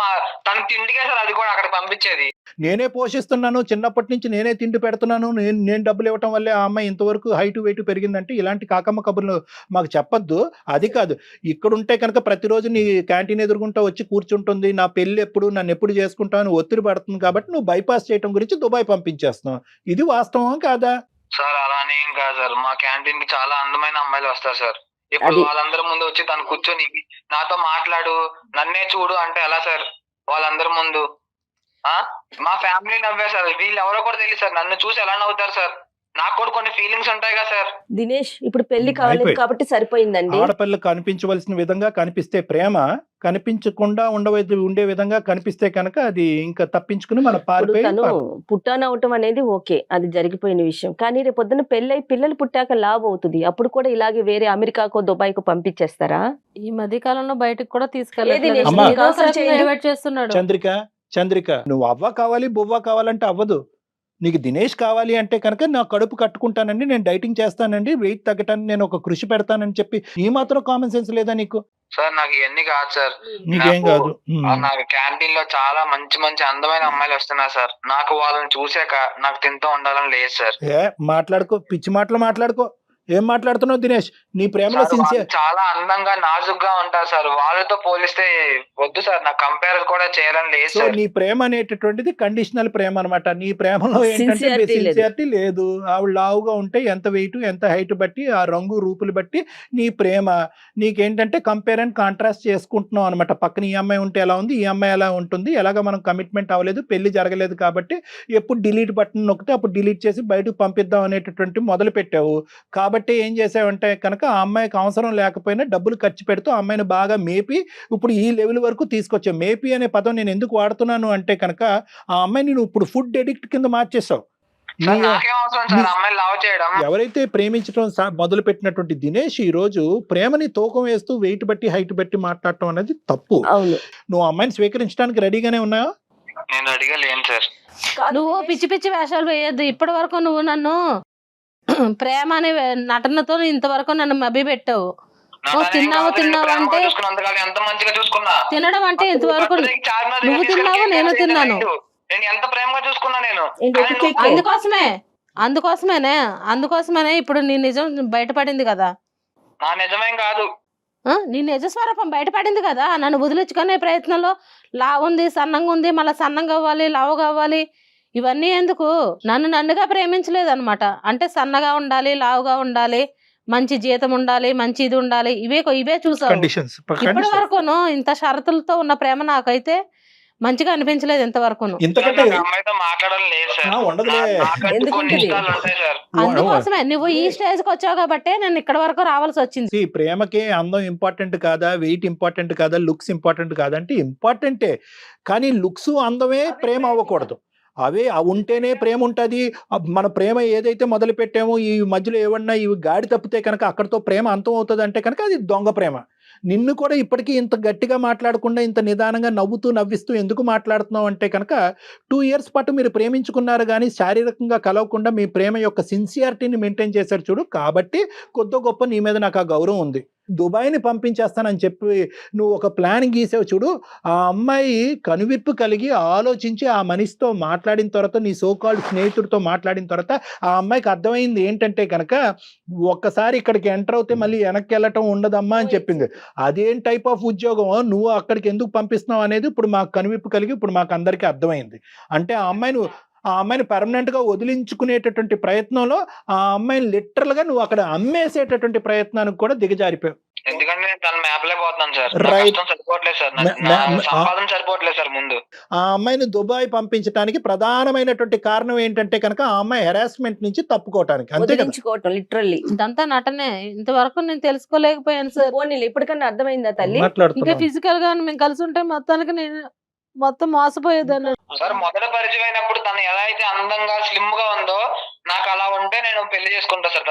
Speaker 1: తన తిండికే సార్ అది కూడా అక్కడ పంపించేది.
Speaker 2: నేనే పోషిస్తున్నాను, చిన్నప్పటి నుంచి నేనే తిండి పెడుతున్నాను, నేను డబ్బులు ఇవ్వటం వల్లే ఆ అమ్మాయి ఇంతవరకు హైట్ వెయిట్ పెరిగిందంటే, ఇలాంటి కాకమ్మ కబుర్లు మాకు చెప్పొద్దు. అది కాదు, ఇక్కడ ఉంటే కనుక ప్రతిరోజు నీ క్యాంటీన్ ఎదుర్కొంటా వచ్చి కూర్చుంటుంది, నా పెళ్ళి ఎప్పుడు, నన్ను ఎప్పుడు చేసుకుంటావు అని ఒత్తిడి పడుతుంది కాబట్టి నువ్వు బైపాస్ చేయడం గురించి దుబాయ్ పంపించేస్తున్నావు. ఇది వాస్తవం కాదా
Speaker 1: సార్? అలానే ఏం కాదు సార్. మా క్యాంటీన్ కి చాలా అందమైన అమ్మాయిలు వస్తారు సార్. ఇప్పుడు వాళ్ళందరి ముందు వచ్చి తను కూర్చొని నాతో మాట్లాడు, నన్నే చూడు అంటే ఎలా సార్? వాళ్ళందరి ముందు మా ఫ్యామిలీ నవ్వే సార్. వీళ్ళు ఎవరో కూడా తెలియదు సార్. నన్ను చూసి ఎలా నవ్వుతారు సార్? నాకు కూడా కొన్ని ఫీలింగ్స్ ఉంటాయి కదా సార్.
Speaker 4: దినేష్ ఇప్పుడు పెళ్లి కాలేదు కాబట్టి సరిపోయిందండి.
Speaker 2: ఆడపిల్లలు కనిపించవలసిన విధంగా కనిపిస్తే ప్రేమ, కనిపించకుండా ఉండే విధంగా కనిపిస్తే కనుక అది ఇంకా తప్పించుకుని మన
Speaker 4: పుట్టానవటం అనేది ఓకే, అది జరిగిపోయిన విషయం. కానీ రేపు పొద్దున పెళ్ళై పిల్లలు పుట్టాక లాభ అవుతుంది, అప్పుడు కూడా ఇలాగే వేరే అమెరికాకో దుబాయ్కో పంపించేస్తారా?
Speaker 3: ఈ మధ్య కాలంలో బయటకు కూడా తీసుకెళ్ళి
Speaker 2: చంద్రిక, నువ్వు అవ్వ కావాలి బువ్వ కావాలంటే అవ్వదు. నీకు దినేష్ కావాలి అంటే కనుక నా కడుపు కట్టుకుంటానండి, నేను డైటింగ్ చేస్తానండి, వెయిట్ తగ్గటానికి నేను ఒక కృషి పెడతానని చెప్పి ఈ మాత్రం కామన్ సెన్స్ లేదా నీకు?
Speaker 1: సార్ నాకు ఇవన్నీ కాదు సార్.
Speaker 2: నీకేం కాదు.
Speaker 1: నాకు క్యాంటీన్ లో చాలా మంచి మంచి అందమైన అమ్మాయిలు వస్తున్నారు సార్. నాకు వాళ్ళని చూసాక నాకు తింటూ ఉండాలని లేదు సార్.
Speaker 2: మాట్లాడుకో, పిచ్చి మాటలు మాట్లాడుకో. ఏం మాట్లాడుతున్నావు దినేష్? నీ ప్రేమలో సిన్సియర్.
Speaker 1: చాలా అందంగా నాజుగ్గా ఉంటారు సార్. వాళ్ళతో పోలిస్తే వద్దు సార్, నాకు కంపేర్ కూడా చేయాలని లేదు
Speaker 2: సో
Speaker 1: సార్.
Speaker 2: నీ ప్రేమ అనేటటువంటిది కండిషనల్ ప్రేమ అనమాట. నీ ప్రేమలో ఏంటంటే సిన్సియారిటీ లేదు. ఆవిడ లావుగా ఉంటే ఎంత వెయిట్ ఎంత హైట్ బట్టి ఆ రంగు రూపులు బట్టి నీ ప్రేమ. నీకేంటంటే కంపేర్ అండ్ కాంట్రాస్ట్ చేసుకుంటున్నావు అనమాట. పక్కన ఈ అమ్మాయి ఉంటే ఎలా ఉంది, ఈ అమ్మాయి ఎలా ఉంటుంది, ఎలాగ మనం కమిట్మెంట్ అవ్వలేదు, పెళ్లి జరగలేదు కాబట్టి ఎప్పుడు డిలీట్ బటన్ నొక్కితే అప్పుడు డిలీట్ చేసి బయటకు పంపిద్దాం అనేటటువంటి మొదలు పెట్టావు. కాబట్టి ఏం చేసావంటే కనుక ఆ అమ్మాయికి అవసరం లేకపోయినా డబ్బులు ఖర్చు పెడుతూ ఆ అమ్మాయిని బాగా మేపి ఇప్పుడు ఈ లెవెల్ వరకు తీసుకొచ్చావు. మేపి అనే పదం నేను ఎందుకు వాడుతున్నాను అంటే కనుక ఆ అమ్మాయిని నువ్వు ఇప్పుడు ఫుడ్ ఎడిక్ట్ కింద మార్చేసావు. ఎవరైతే ప్రేమించడం మొదలు పెట్టినటువంటి దినేష్ ఈ రోజు ప్రేమని తూకం వేస్తూ వెయిట్ బట్టి హైట్ బట్టి మాట్లాడటం అనేది తప్పు. నువ్వు అమ్మాయిని స్వీకరించడానికి రెడీగానే ఉన్నావా?
Speaker 1: నేను రెడీగా లేను సార్.
Speaker 3: నువ్వు పిచ్చి పిచ్చి వేషాలు వేయద్దు. ఇప్పటి వరకు నువ్వు నన్ను ప్రేమ అనే నటనతో ఇంతవరకు నన్ను మభ్య పెట్టావు. తిన్నావు అంటే తినడం అంటే ఇంతవరకు నువ్వు తిన్నావు, నేను తిన్నాను.
Speaker 1: ఎంత ప్రేమగా చూసుకున్నా నేను.
Speaker 3: అందుకోసమేనే ఇప్పుడు నీ నిజం బయటపడింది కదా.
Speaker 1: నా నిజమేం కాదు,
Speaker 3: నీ నిజ స్వరూపం బయటపడింది కదా. నన్ను వదిలించుకునే ప్రయత్నంలో లావు ఉంది, సన్నంగా ఉంది, మళ్ళీ సన్నంగా అవ్వాలి, లావు కావాలి, ఇవన్నీ ఎందుకు? నన్నుగా ప్రేమించలేదు అనమాట. అంటే సన్నగా ఉండాలి, లావుగా ఉండాలి, మంచి జీతం ఉండాలి, మంచి ఇది ఉండాలి, ఇవే చూసావు. ఇప్పటి వరకును ఇంత షరతులతో ఉన్న ప్రేమ నాకైతే మంచిగా అనిపించలేదు ఇంతవరకు. అందుకోసమే నువ్వు ఈ స్టేజ్ కి వచ్చావు కాబట్టి నేను ఇక్కడ వరకు రావాల్సి వచ్చింది.
Speaker 2: ప్రేమకి అందం ఇంపార్టెంట్ కాదా, వెయిట్ ఇంపార్టెంట్ కాదా, లుక్స్ ఇంపార్టెంట్ కాదంటే ఇంపార్టెంటే. కానీ లుక్స్ అందమే ప్రేమ అవ్వకూడదు. అవే ఉంటేనే ప్రేమ ఉంటుంది. మన ప్రేమ ఏదైతే మొదలు పెట్టామో ఈ మధ్యలో ఏమన్నా ఇవి గాడి తప్పితే కనుక అక్కడితో ప్రేమ అంతం అవుతుంది అంటే కనుక అది దొంగ ప్రేమ. నిన్ను కూడా ఇప్పటికీ ఇంత గట్టిగా మాట్లాడకుండా ఇంత నిదానంగా నవ్వుతూ నవ్విస్తూ ఎందుకు మాట్లాడుతున్నావు అంటే కనుక 2 years పాటు మీరు ప్రేమించుకున్నారు కానీ శారీరకంగా కలవకుండా మీ ప్రేమ యొక్క సిన్సియారిటీని మెయింటైన్ చేశారు చూడు. కాబట్టి కొద్ది గొప్ప నీ మీద నాకు ఆ గౌరవం ఉంది. దుబాయ్ని పంపించేస్తానని చెప్పి నువ్వు ఒక ప్లాన్ గీసావు చూడు. ఆ అమ్మాయి కనువిప్పు కలిగి ఆలోచించి ఆ మనిషితో మాట్లాడిన తర్వాత, నీ సోకాల్డ్ స్నేహితుడితో మాట్లాడిన తర్వాత ఆ అమ్మాయికి అర్థమైంది ఏంటంటే కనుక ఒక్కసారి ఇక్కడికి ఎంటర్ అవుతే మళ్ళీ వెనక్కి వెళ్ళటం ఉండదమ్మా అని చెప్పింది. అదేం టైప్ ఆఫ్ ఉద్యోగం, నువ్వు అక్కడికి ఎందుకు పంపిస్తున్నావు అనేది ఇప్పుడు మాకు కనువిప్పు కలిగి ఇప్పుడు మాకు అందరికీ అర్థమైంది. అంటే ఆ అమ్మాయిని పర్మనెంట్ గా వదిలించుకునేటటువంటి ప్రయత్నంలో ఆ అమ్మాయిని లిటరల్ గా నువ్వు అక్కడ అమ్మేసేటటువంటి ప్రయత్నానికి కూడా దిగజారిపోయావు.
Speaker 1: ఎందుకంటే నేను తన మ్యాప్లే పోతున్నాను సార్. సరిపోవట్లేదు సార్, సంపాదన సరిపోవట్లేదు సార్. ముందు
Speaker 2: ఆ అమ్మాయిని దుబాయ్ పంపించడానికి ప్రధానమైనటువంటి కారణం ఏంటంటే కనుక ఆ అమ్మాయి హెరాస్మెంట్ నుంచి తప్పుకోవటానికి. అంతే
Speaker 4: లిటరల్లీ
Speaker 3: ఇదంతా నటనే. ఇంతవరకు నేను తెలుసుకోలేకపోయాను సార్.
Speaker 4: ఇప్పటికన్నా అర్థమైందా తల్లి?
Speaker 3: ఇంకా ఫిజికల్ గా మేము కలిసి ఉంటే మొత్తానికి నేను మొత్తం మోసపోయేదాన్ని
Speaker 1: సార్. మొదట పరిచయం అయినప్పుడు తను ఎలా అయితే అందంగా స్లిమ్ గా ఉందో నాకు అలా ఉంటే నేను పెళ్లి చేసుకుంటా సార్.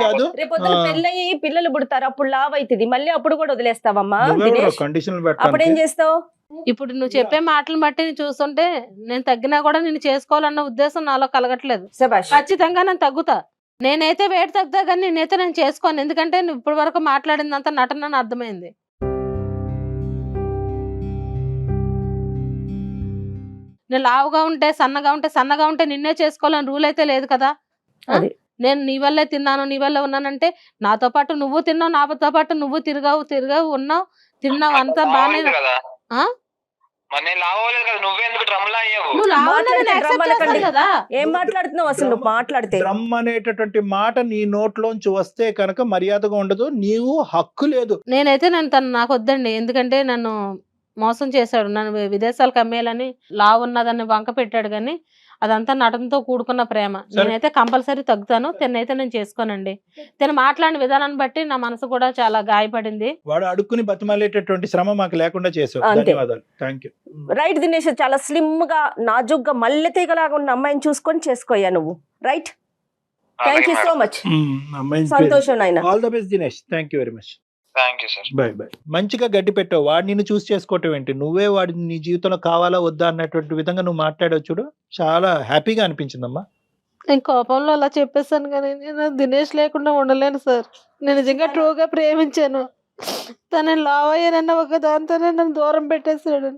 Speaker 2: కాదు
Speaker 4: రేపు పెళ్ళయి పిల్లలు పుడతారు, అప్పుడు లావ్ అవుతుంది, మళ్ళీ అప్పుడు కూడా వదిలేస్తావమ్మా? అప్పుడు ఏం చేస్తావు?
Speaker 3: ఇప్పుడు నువ్వు చెప్పే మాటలు బట్టి చూస్తుంటే నేను తగ్గినా కూడా నేను చేసుకోవాలన్న ఉద్దేశం నాలో కలగట్లేదు. ఖచ్చితంగా నేను తగ్గుతా. నేనైతే వెయిట్ తగ్గుతా కానీ నేను చేసుకోను. ఎందుకంటే నువ్వు ఇప్పటి వరకు మాట్లాడిందంతా నటన అర్థమైంది. నేను లావుగా ఉంటే సన్నగా ఉంటే నిన్నే చేసుకోవాలని రూల్ అయితే లేదు కదా. నేను నీ వల్లే తిన్నాను, నీ వల్లే ఉన్నానంటే నాతో పాటు నువ్వు తిన్నావు, నాతో పాటు నువ్వు తిరిగావు ఉన్నావు అంతా బానే.
Speaker 4: ఏం మాట్లాడుతున్నావు అసలు? నువ్వు మాట్లాడితే
Speaker 2: డ్రమ్ అనేటటువంటి మాట నీ నోట్లోంచి వస్తే కనుక మర్యాదగా ఉండదు, నీవు హక్కు లేదు.
Speaker 3: నేనైతే నాకు వద్దండి. ఎందుకంటే నన్ను మోసం చేశాడు. నన్ను విదేశాలకు అమ్మేయాలని లావు ఉన్నదాన్ని వంక పెట్టాడు. కానీ అదంతా నటనతో కూడుకున్న ప్రేమ. నేనైతే కంపల్సరీ తగ్గుతాను. తినైతే నేను చేసుకోనండి. తిను మాట్లాడిన విధానాన్ని బట్టి నా మనసు కూడా చాలా గాయపడింది.
Speaker 2: వాడు అడుక్కుని బతిమాలేటటువంటి శ్రమ మాకు లేకుండా చేసావు. ధన్యవాదాలు. Thank you.
Speaker 4: రైట్ దినేష్, చాలా స్లిమ్ గా నాజుగ్గా మల్లె తీగలాగా ఉన్న అమ్మాయిని చూసుకొని చేసుకోయా నువ్వు. Right, thank you so much. సంతోషం నాయన.
Speaker 2: All the best Dinesh. Thank you very much.
Speaker 1: Thank you sir.
Speaker 2: Bye bye. మంచిగా గడ్డి పెట్టావు. వాడు నిన్ను చూస్ చేసుకోవటం ఏంటి? నువ్వే వాడి నీ జీవితంలో కావాలా వద్దా అన్నటువంటి విధంగా నువ్వు మాట్లాడావు చూడు, చాలా హ్యాపీగా అనిపించిందమ్మా.
Speaker 3: నేను కోపంలో అలా చెప్పేసాను కానీ నేను దినేష్ లేకుండా ఉండలేను సార్. నేను నిజంగా ట్రూగా ప్రేమించాను. తను లావ్ అయ్యానన్న ఒక దాంతోనే నన్ను దూరం పెట్టేశాడు.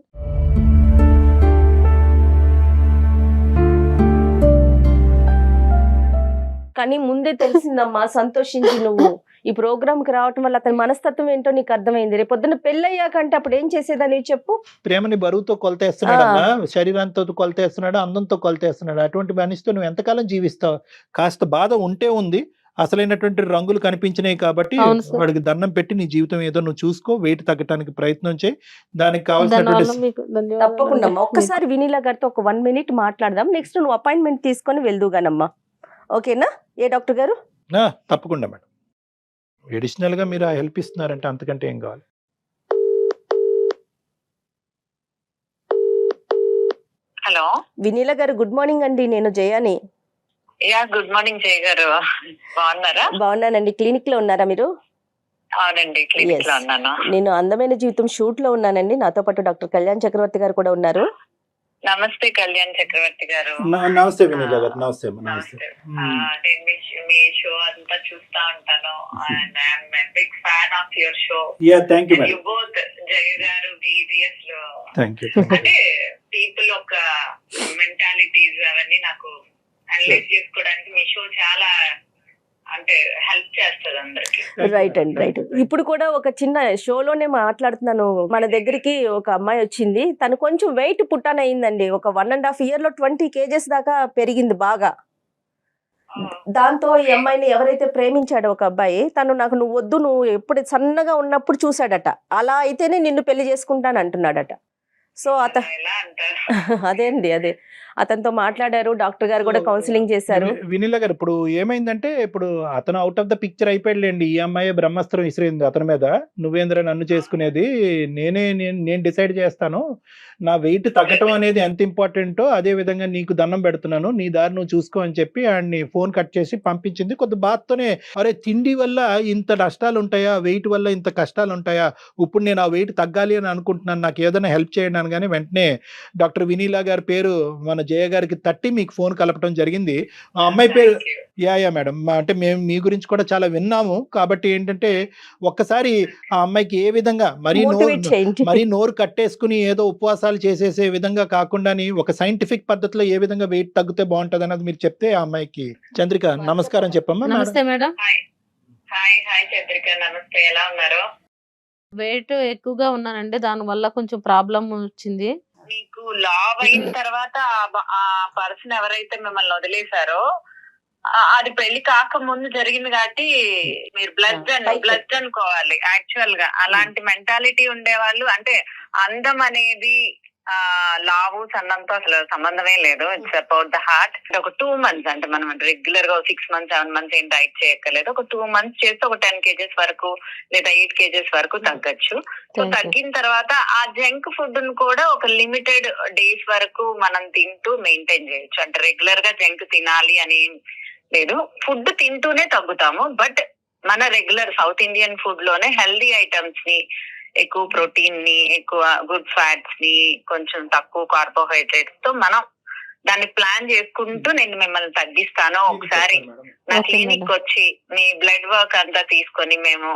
Speaker 4: కానీ ముందే తెలిసిందమ్మా, సంతోషించి నువ్వు ఈ ప్రోగ్రామ్ కి రావటం వల్ల అతని మనస్తత్వం ఏంటో నీకు అర్థమైంది. రేపు పొద్దున్న పెళ్ళయ్యాకంటే అప్పుడు ఏం చేసేదని చెప్పు.
Speaker 2: ప్రేమని బరువుతో కొలతేస్తున్నాడమ్మా, శరీరంతో కొలతేస్తున్నాడు, అందంతో కొలతేస్తున్నాడు. అటువంటి మనిషితో నువ్వు ఎంతకాలం జీవిస్తావు? కాస్త బాధ ఉంటే ఉంది, అసలైనటువంటి రంగులు కనిపించినాయి కాబట్టి వాడికి దండం పెట్టి నీ జీవితం ఏదో నువ్వు చూసుకో, వెయిట్ తగ్గడానికి ప్రయత్నం చేయి. దానికి కావాల్సినటువంటి
Speaker 4: తప్పకుండా ఒక్కసారి వినీలా గారితో ఒక 1 minute మాట్లాడదాం. నెక్స్ట్ నువ్వు అపాయింట్మెంట్ తీసుకొని వెళ్దుగానమ్మా, ఓకేనా? ఏ డాక్టర్ గారు?
Speaker 2: తప్పకుండా మేడం. అడిషనల్ గా మీరు హెల్ప్ ఇస్తున్నారంటే అంతకంటే ఏం కావాలి?
Speaker 6: హలో
Speaker 4: వినీలా గారు, గుడ్ మార్నింగ్ అండి. నేను జయాని.
Speaker 6: గుడ్ మార్నింగ్ జయ గారు, బాగున్నారా?
Speaker 4: బాగున్నానండి. క్లినిక్ లో ఉన్నారా మీరు?
Speaker 6: అవునండి, క్లినిక్ లో ఉన్నాను.
Speaker 4: నేను అందమైన జీవితం షూట్ లో ఉన్నానండి. నాతో పాటు డాక్టర్ కళ్యాణ్ చక్రవర్తి గారు కూడా ఉన్నారు.
Speaker 6: నమస్తే కళ్యాణ్ చక్రవర్తి గారు.
Speaker 2: నమస్తే వినీలా గారు. నమస్తే.
Speaker 6: మీ షో అంతా చూస్తా ఉంటాను. And I'm big fan of your show.
Speaker 2: Thank you
Speaker 6: you both Jaya garu VBS లో
Speaker 2: థ్యాంక్ యూ.
Speaker 6: అంటే పీపుల్ ఒక మెంటాలిటీస్ అవన్నీ నాకు అనలైజ్ చేసుకోవడానికి మీ షో చాలా అంటే హెల్ప్ చేస్తుంది అందరికి.
Speaker 4: రైట్ అండి, రైట్. ఇప్పుడు కూడా ఒక చిన్న షోలోనే మాట్లాడుతున్నాను. మన దగ్గరికి ఒక అమ్మాయి వచ్చింది. తను కొంచెం వెయిట్ పుట్టాన్ అయిందండి. ఒక 1.5 year లో 20 kgs దాకా పెరిగింది బాగా. దాంతో ఈ అమ్మాయిని ఎవరైతే ప్రేమించాడో ఒక అబ్బాయి, తను నాకు నువ్వు వద్దు, నువ్వు ఎప్పుడు సన్నగా ఉన్నప్పుడు చూసాడట, అలా అయితేనే నిన్ను పెళ్లి చేసుకుంటాను అంటున్నాడట. సో అదే అండి, అదే అతనితో మాట్లాడారు. డాక్టర్ గారు కూడా కౌన్సిలింగ్ చేశారు.
Speaker 2: వినీలా గారు, ఇప్పుడు ఏమైందంటే ఇప్పుడు అతను అవుట్ ఆఫ్ ద పిక్చర్ అయిపోయాడులేండి. ఈ అమ్మాయి బ్రహ్మాస్త్రం విసిరింది అతని మీద. నువ్వేంద్ర నన్ను చేసుకునేది, నేను డిసైడ్ చేస్తాను. నా వెయిట్ తగ్గటం అనేది ఎంత ఇంపార్టెంటో అదే విధంగా నీకు దండం పెడుతున్నాను, నీ దారి నువ్వు చూసుకో అని చెప్పి ఆయన్ని ఫోన్ కట్ చేసి పంపించింది. కొద్ది బాధతోనే, అరే తిండి వల్ల ఇంత నష్టాలు ఉంటాయా, వెయిట్ వల్ల ఇంత కష్టాలు ఉంటాయా, ఇప్పుడు నేను ఆ వెయిట్ తగ్గాలి అని అనుకుంటున్నాను, నాకు ఏదైనా హెల్ప్ చేయండి అనగానే వెంటనే డాక్టర్ వినీలా గారి పేరు మన జయ గారికి తట్టి మీకు ఫోన్ కలపడం జరిగింది. ఆ అమ్మాయి పేరు యా మేడం. అంటే మేము మీ గురించి కూడా చాలా విన్నాము కాబట్టి ఏంటంటే ఒక్కసారి ఆ అమ్మాయికి ఏ విధంగా మరీ నోరు కట్టేసుకుని ఏదో ఉపవాసాలు చేసేసే విధంగా కాకుండా ఒక సైంటిఫిక్ పద్ధతిలో ఏ విధంగా వెయిట్ తగ్గితే బాగుంటది అన్నది మీరు చెప్తే ఆ అమ్మాయికి. చంద్రిక నమస్కారం చెప్పమ్మా.
Speaker 3: నమస్తే మేడం.
Speaker 6: హాయ్ చంద్రిక, నమస్తే. ఎలా ఉన్నారు?
Speaker 3: వెయిట్ ఎక్కువగా ఉన్నానండి, దాని వల్ల కొంచెం ప్రాబ్లం వచ్చింది.
Speaker 6: మీకు లావ్ అయిన తర్వాత ఆ పర్సన్ ఎవరైతే మిమ్మల్ని వదిలేశారో అది పెళ్లి కాక ముందు జరిగింది కాబట్టి మీరు బ్లడ్ అనుకోవాలి. యాక్చువల్ గా అలాంటి మెంటాలిటీ ఉండేవాళ్ళు, అంటే అందం అనేది లావు సన్నంతో అసలు సంబంధమే లేదు. It's about the heart. ఒక 2 months, అంటే మనం రెగ్యులర్ గా 6 months 7 months ఏం డైట్ చేయక్కర్లేదు. ఒక 2 months చేస్తే ఒక 10 kgs వరకు లేదా 8 kgs వరకు తగ్గచ్చు. సో తగ్గిన తర్వాత ఆ జంక్ ఫుడ్ ను కూడా ఒక లిమిటెడ్ డేస్ వరకు మనం తింటూ మెయింటైన్ చేయొచ్చు. అంటే రెగ్యులర్ గా జంక్ తినాలి అని లేదు, ఫుడ్ తింటూనే తగ్గుతాము. బట్ మన రెగ్యులర్ సౌత్ ఇండియన్ ఫుడ్ లోనే హెల్దీ ఐటమ్స్ ని, ఎక్కువ ప్రోటీన్ ని, ఎక్కువ గుడ్ ఫ్యాట్స్ ని, కొంచెం తక్కువ కార్బోహైడ్రేట్స్ తో మనం దాన్ని ప్లాన్ చేసుకుంటూ నేను మిమ్మల్ని తగ్గిస్తాను. ఒకసారి నా క్లినిక్ వచ్చి మీ బ్లడ్ వర్క్ అంతా తీసుకొని మేము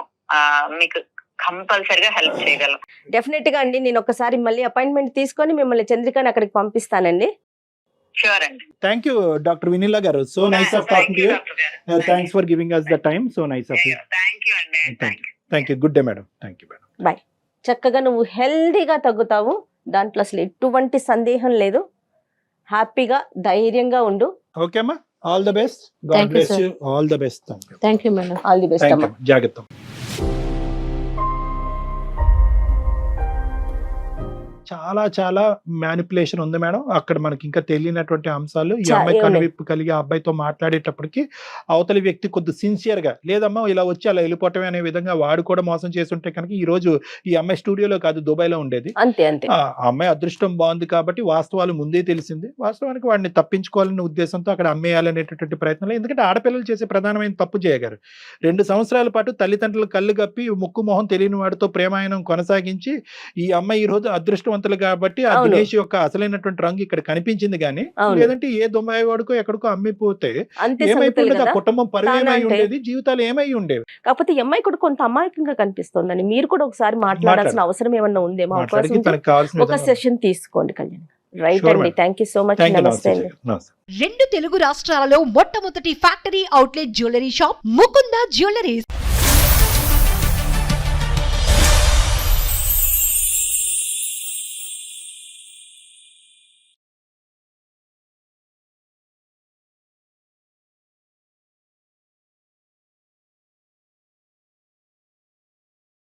Speaker 6: మీకు కంపల్సరిగా హెల్ప్ చేయగలం.
Speaker 4: డెఫినెట్ గా అండి, నేను ఒకసారి మళ్ళీ అపాయింట్మెంట్ తీసుకొని మిమ్మల్ని చంద్రికని అక్కడికి పంపిస్తానండి.
Speaker 6: షూర్ అండి.
Speaker 2: Thank you doctor Vineela garu. So nice of talking to you. Thanks for giving us the time. So nice of you.
Speaker 6: Thank you అండి.
Speaker 2: Thank you. Good day madam. Thank you madam.
Speaker 4: Bye. చక్కగా నువ్వు హెల్దీగా తగ్గుతావు, దాంట్లో అసలు ఎటువంటి సందేహం లేదు. హ్యాపీగా ధైర్యంగా ఉండు.
Speaker 2: ఓకే అమ్మా, all the best. God bless you. All the best.
Speaker 3: Thank you madam.
Speaker 4: All the best అమ్మా.
Speaker 2: జాగ్రత్త. చాలా చాలా మ్యానిపులేషన్ ఉంది మేడం. అక్కడ మనకి ఇంకా తెలియనటువంటి అంశాలు. ఈ అమ్మాయి
Speaker 4: ఏమన్నా?
Speaker 2: కనువిప్పు కలిగి ఆ అబ్బాయితో మాట్లాడేటప్పటికి అవతలి వ్యక్తి కొద్ది సిన్సియర్ గా లేదమ్మా ఇలా వచ్చి అలా వెళ్ళిపోవటమే అనే విధంగా వాడు కూడా మోసం చేసి ఉంటే కనుక ఈ రోజు ఈ అమ్మాయి స్టూడియోలో కాదు దుబాయ్ లో ఉండేది.
Speaker 4: అంతే అంతే.
Speaker 2: ఆ అమ్మాయి అదృష్టం బాగుంది కాబట్టి వాస్తవాలు ముందే తెలిసింది. వాస్తవానికి వాడిని తప్పించుకోవాలనే ఉద్దేశంతో అక్కడ అమ్మేయాలనేటటువంటి ప్రయత్నంలో, ఎందుకంటే ఆడపిల్లలు చేసే ప్రధానమైన తప్పు చేయగారు 2 సంవత్సరాల పాటు తల్లిదండ్రులు కళ్ళు కప్పి ముక్కు మొహం తెలియని వాడితో ప్రేమాయణం కొనసాగించి ఈ అమ్మాయి ఈ రోజు అదృష్టవంతులు కాబట్టి ఆ
Speaker 4: అవును.
Speaker 2: దినేష్ యొక్క అసలైనటువంటి రంగు ఇక్కడ కనిపించింది కానీ
Speaker 4: అవును.
Speaker 2: లేదంటే ఏ దుబాయ్ వాడికో ఎక్కడికో అమ్మిపోతే
Speaker 4: అంతే
Speaker 2: ఏమైపోయి
Speaker 4: సంగతులు
Speaker 2: ఉండేది? ఆ
Speaker 4: కదా.
Speaker 2: కుటుంబం పరువు ఏమై
Speaker 4: తానంటే-
Speaker 2: ఉండేది, జీవితాలు ఏమై ఉండేవి.
Speaker 4: కాకపోతే ఈ అమ్మాయి కూడా కొంత అమాయకంగా కనిపిస్తోందని మీరు కూడా ఒకసారి మాట్లాడాల్సిన అవసరం ఏమన్నా ఉందేమో. అవకాశం
Speaker 2: మాట్లాడికి
Speaker 4: ఉంటే
Speaker 2: తనకు కావాల్సిన
Speaker 4: ఒక సెషన్ తీసుకోండి కళ్యాణ్. రైట్
Speaker 2: Sure,
Speaker 4: అండి.
Speaker 2: madam.
Speaker 4: Thank you so much.
Speaker 2: Thank you.
Speaker 4: నమస్తే అండి.
Speaker 2: నమస్తే.
Speaker 5: 2 తెలుగు రాష్ట్రాలలో మొట్టమొదటి factory outlet jewellery shop Mukunda jewelleries.